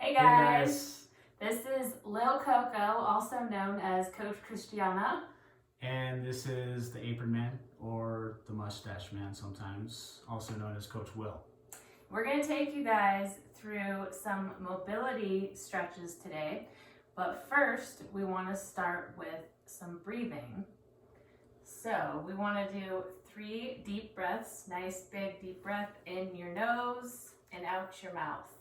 Hey guys, this is Lil Coco, also known as Coach Christianna. And this is the Apron Man, or the Mustache Man sometimes, also known as Coach Will. We're going to take you guys through some mobility stretches today, but first we want to start with some breathing. So we want to do 3 deep breaths, nice big deep breath in your nose and out your mouth.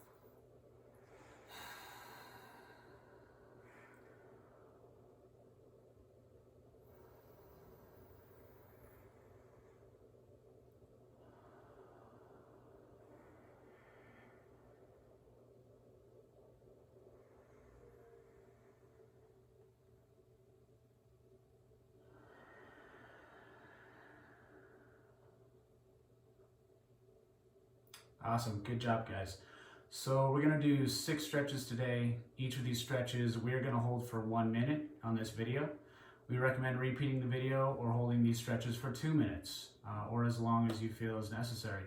Awesome, good job guys. So we're gonna do 6 stretches today. Each of these stretches we're gonna hold for 1 minute on this video. We recommend repeating the video or holding these stretches for 2 minutes or as long as you feel is necessary.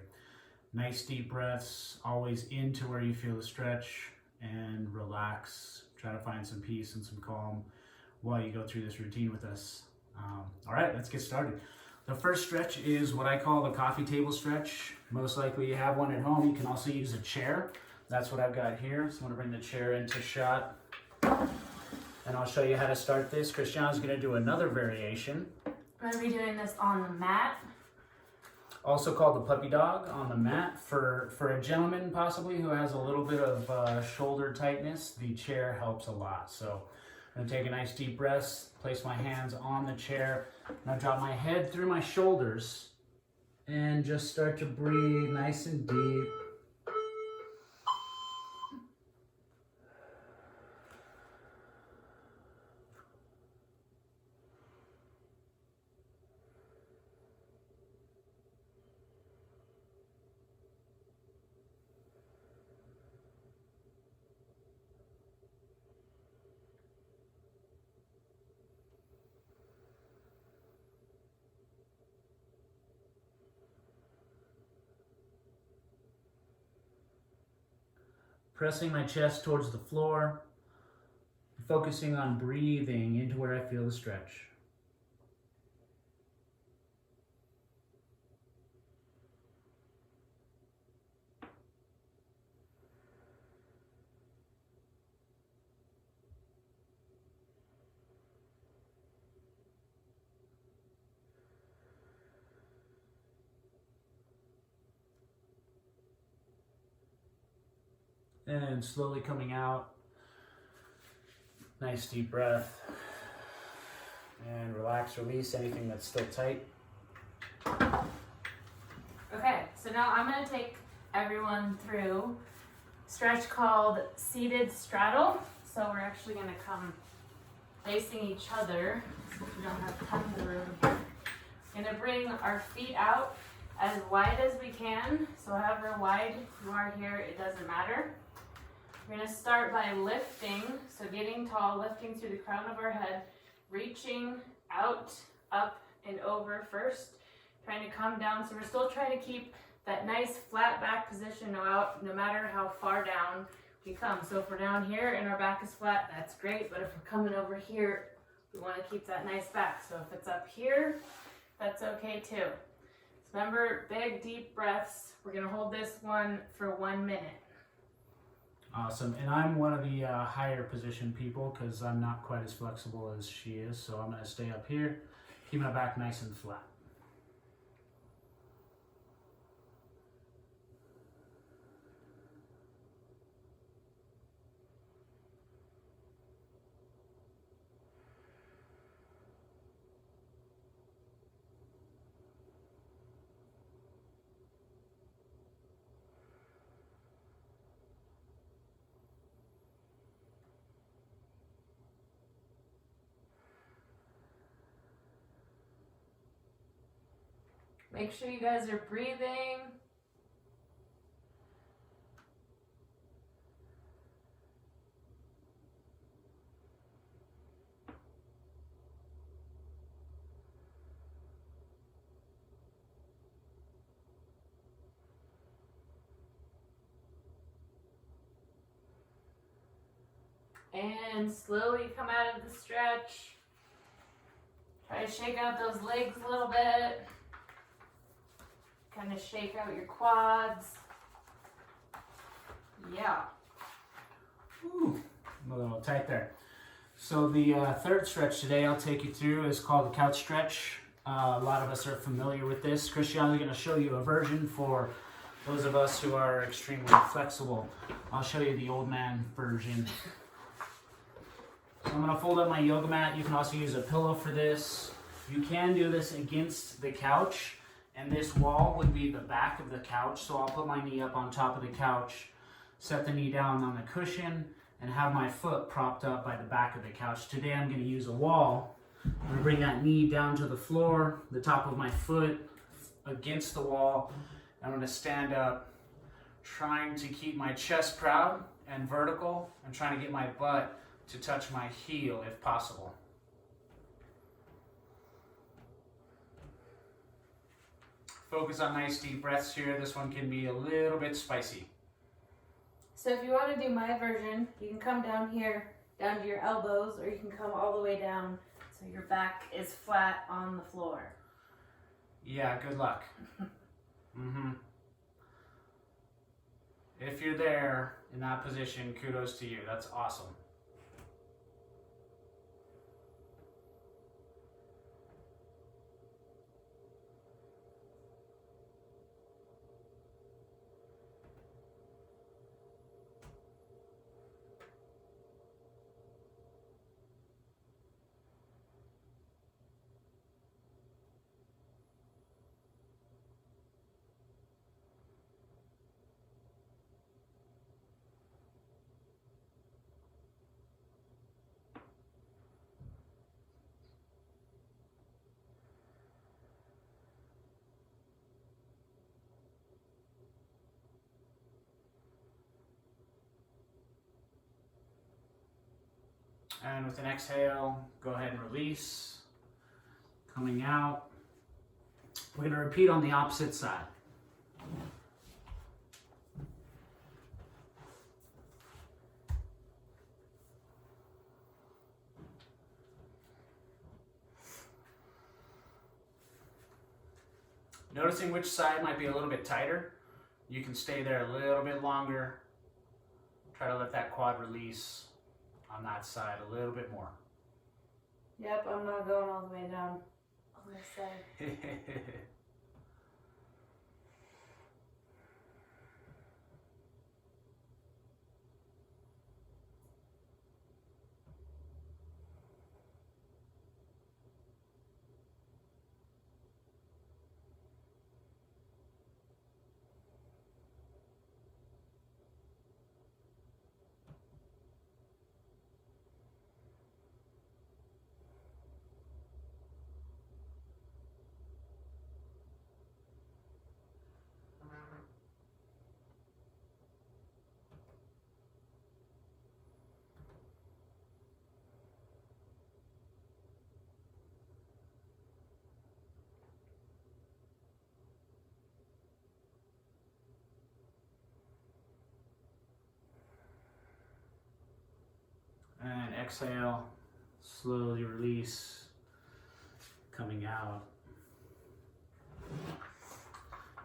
Nice deep breaths, always into where you feel the stretch, and relax. Try to find some peace and some calm while you go through this routine with us. All right, let's get started. The first stretch is what I call the coffee table stretch. Most likely you have one at home. You can also use a chair. That's what I've got here. So I'm gonna bring the chair into shot. And I'll show you how to start this. Christiana's gonna do another variation. I'm going to be doing this on the mat. Also called the puppy dog on the mat. For a gentleman possibly who has a little bit of shoulder tightness, the chair helps a lot. So I'm gonna take a nice deep breath, place my hands on the chair, and I drop my head through my shoulders and just start to breathe nice and deep. Pressing my chest towards the floor, focusing on breathing into where I feel the stretch. And slowly coming out. Nice deep breath. And relax, release anything that's still tight. Okay, so now I'm going to take everyone through a stretch called seated straddle. So we're actually going to come facing each other so we don't have tons of room here. We're going to bring our feet out as wide as we can. So however wide you are here, it doesn't matter. We're going to start by lifting, so getting tall, lifting through the crown of our head, reaching out, up, and over first, trying to come down. So we're still trying to keep that nice flat back position no matter how far down we come. So if we're down here and our back is flat, that's great, but if we're coming over here, we want to keep that nice back. So if it's up here, that's okay too. So remember, big deep breaths. We're going to hold this one for 1 minute. Awesome, and I'm one of the higher position people because I'm not quite as flexible as she is, so I'm going to stay up here, keep my back nice and flat. Make sure you guys are breathing. And slowly come out of the stretch. Try to shake out those legs a little bit. Kind of shake out your quads. Yeah. Ooh, a little tight there. So the third stretch today I'll take you through is called the couch stretch. A lot of us are familiar with this. Christianna is going to show you a version for those of us who are extremely flexible. I'll show you the old man version. So I'm going to fold up my yoga mat. You can also use a pillow for this. You can do this against the couch, and this wall would be the back of the couch. So I'll put my knee up on top of the couch, set the knee down on the cushion, and have my foot propped up by the back of the couch. Today I'm going to use a wall. I'm going to bring that knee down to the floor, the top of my foot against the wall. I'm going to stand up, trying to keep my chest proud and vertical, and trying to get my butt to touch my heel if possible. Focus on nice deep breaths here. This one can be a little bit spicy. So if you want to do my version, you can come down here, down to your elbows, or you can come all the way down so your back is flat on the floor. Yeah, good luck. If you're there in that position, kudos to you. That's awesome. And with an exhale, go ahead and release. Coming out. We're going to repeat on the opposite side. Noticing which side might be a little bit tighter. You can stay there a little bit longer. Try to let that quad release on that side a little bit more. Yep, I'm not going all the way down on this side. And exhale, slowly release, coming out.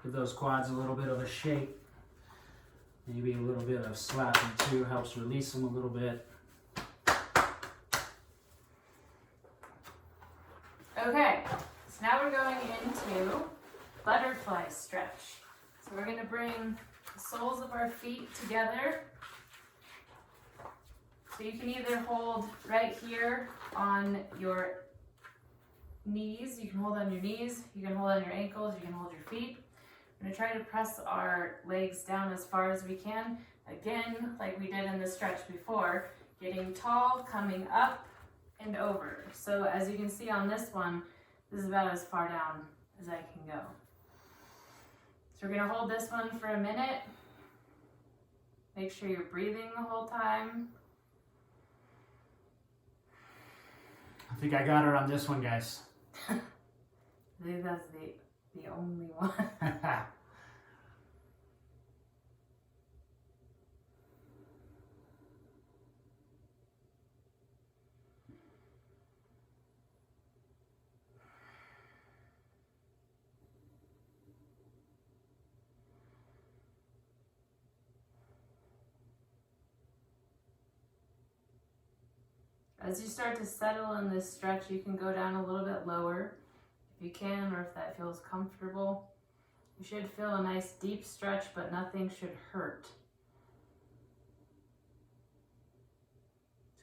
Give those quads a little bit of a shake. Maybe a little bit of slapping too helps release them a little bit. Okay, so now we're going into butterfly stretch. So we're going to bring the soles of our feet together. So you can either hold right here on your knees, you can hold on your knees, you can hold on your ankles, you can hold your feet. We're going to try to press our legs down as far as we can. Again, like we did in the stretch before, getting tall, coming up and over. So as you can see on this one, this is about as far down as I can go. So we're going to hold this one for a minute. Make sure you're breathing the whole time. I think I got her on this one, guys. I think that's the only one. As you start to settle in this stretch, you can go down a little bit lower if you can, or if that feels comfortable. You should feel a nice deep stretch, but nothing should hurt.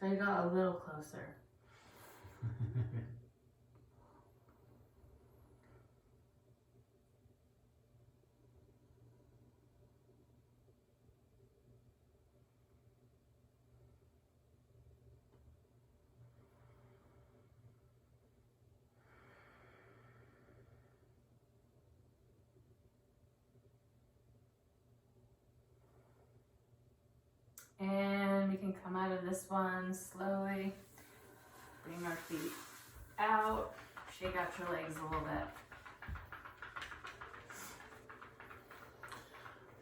So you got a little closer. And we can come out of this one slowly. Bring our feet out. Shake out your legs a little bit.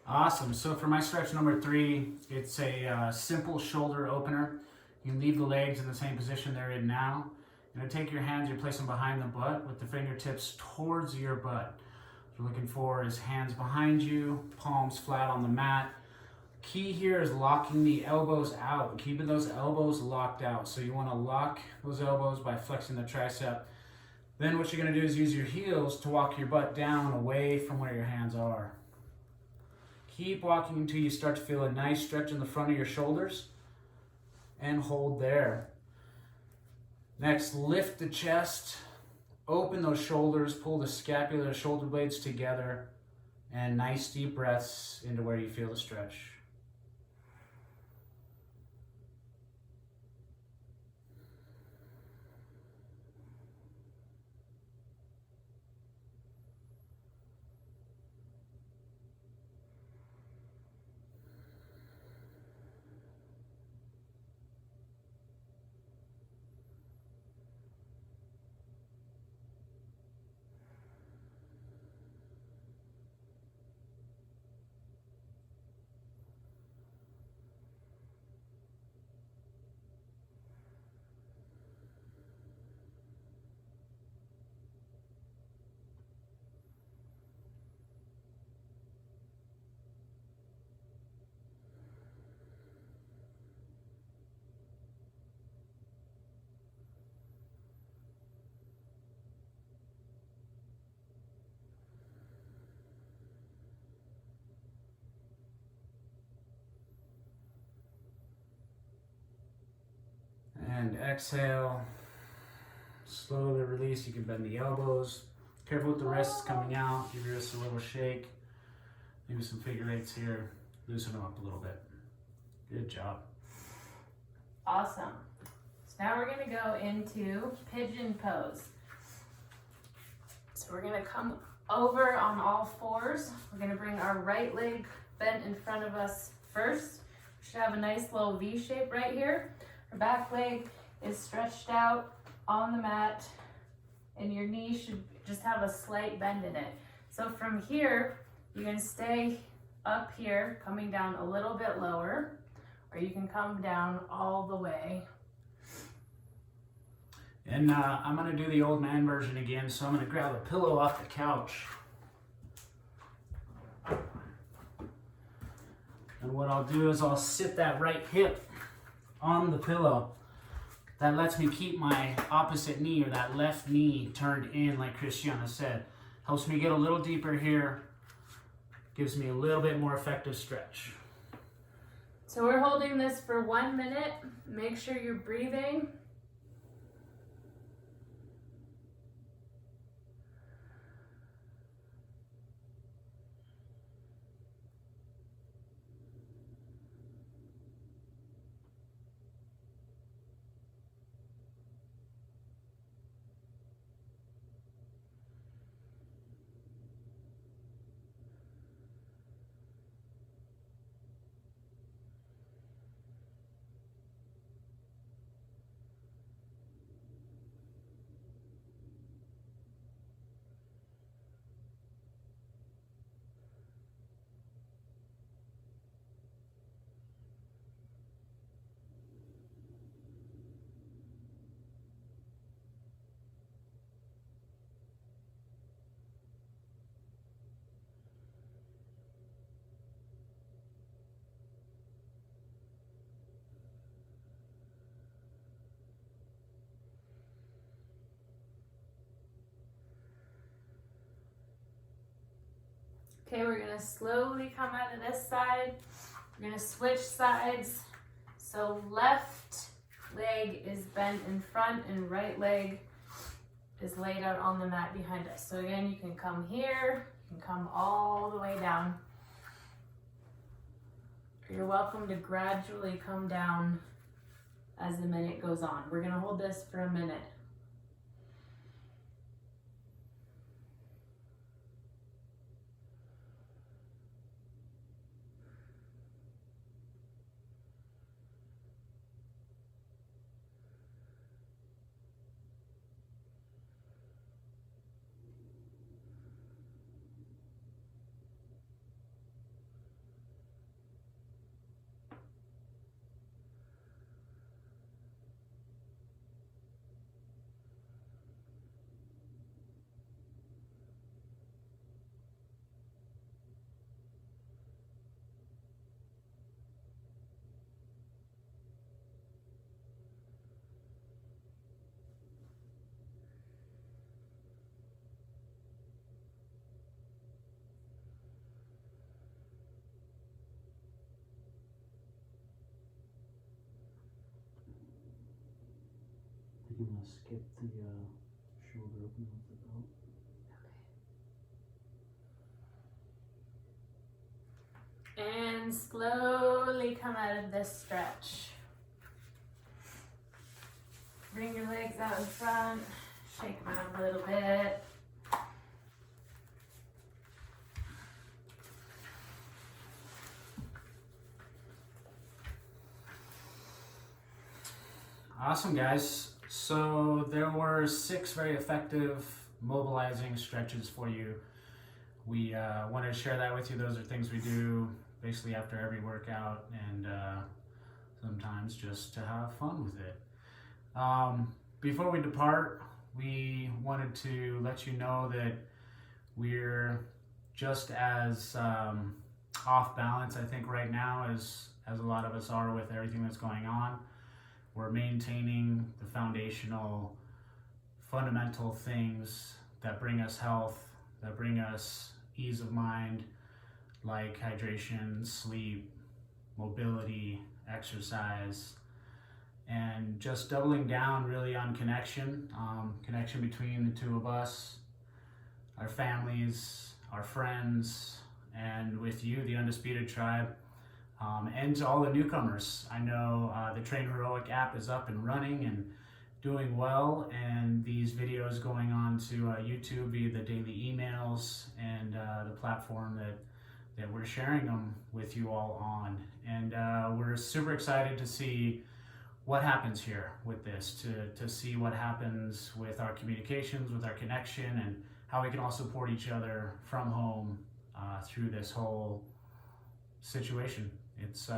Awesome. So for my stretch number 3, it's a simple shoulder opener. You can leave the legs in the same position they're in now. You're going to take your hands, you place them behind the butt with the fingertips towards your butt. What you're looking for is hands behind you, palms flat on the mat. Key here is locking the elbows out, keeping those elbows locked out. So you want to lock those elbows by flexing the tricep. Then what you're going to do is use your heels to walk your butt down away from where your hands are. Keep walking until you start to feel a nice stretch in the front of your shoulders, and hold there. Next, lift the chest, open those shoulders, pull the scapular shoulder blades together, and nice deep breaths into where you feel the stretch. And exhale, slowly release. You can bend the elbows. Careful with the wrists coming out. Give your wrists a little shake. Maybe some figure eights here. Loosen them up a little bit. Good job. Awesome. So now we're going to go into pigeon pose. So we're going to come over on all fours. We're going to bring our right leg bent in front of us first. We should have a nice little V shape right here. Our back leg is stretched out on the mat, and your knee should just have a slight bend in it. So from here, you can stay up here, coming down a little bit lower, or you can come down all the way. And I'm going to do the old man version again, so I'm going to grab a pillow off the couch. And what I'll do is I'll sit that right hip on the pillow. That lets me keep my opposite knee, or that left knee, turned in like Christianna said. Helps me get a little deeper here. Gives me a little bit more effective stretch. So we're holding this for 1 minute. Make sure you're breathing. Okay, we're gonna slowly come out of this side. We're gonna switch sides. So left leg is bent in front and right leg is laid out on the mat behind us. So again, you can come here, you can come all the way down. You're welcome to gradually come down as the minute goes on. We're gonna hold this for a minute. I'm gonna skip the shoulder opening with the belt. And slowly come out of this stretch. Bring your legs out in front, shake them out a little bit. Awesome, guys. So there were 6 very effective mobilizing stretches for you. We wanted to share that with you. Those are things we do basically after every workout, and sometimes just to have fun with it. Before we depart, we wanted to let you know that we're just as off balance, I think, right now as a lot of us are with everything that's going on. We're maintaining the foundational, fundamental things that bring us health, that bring us ease of mind, like hydration, sleep, mobility, exercise, and just doubling down really on connection, connection between the two of us, our families, our friends, and with you, the Undisputed Tribe. And to all the newcomers, I know the Train Heroic app is up and running and doing well, and these videos going on to YouTube via the daily emails and the platform that we're sharing them with you all on. And we're super excited to see what happens here with this, to see what happens with our communications, with our connection, and how we can all support each other from home through this whole situation. It's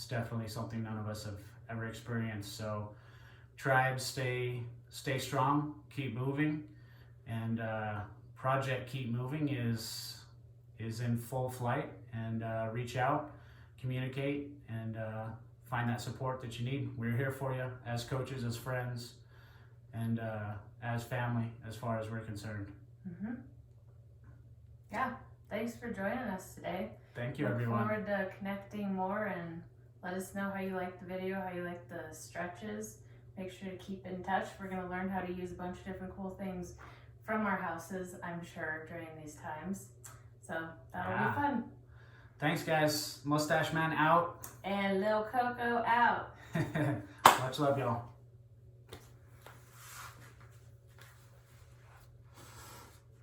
definitely something none of us have ever experienced. So tribes, stay strong, keep moving, and Project Keep Moving is in full flight. And reach out, communicate, and find that support that you need. We're here for you as coaches, as friends, and as family, as far as we're concerned. Mm-hmm. Yeah, thanks for joining us today. Thank you, Look everyone. Look forward to connecting more, and let us know how you like the video, how you like the stretches. Make sure to keep in touch. We're going to learn how to use a bunch of different cool things from our houses, I'm sure, during these times. So that'll be fun. Thanks, guys. Mustache Man out. And Lil Coco out. Much love, y'all.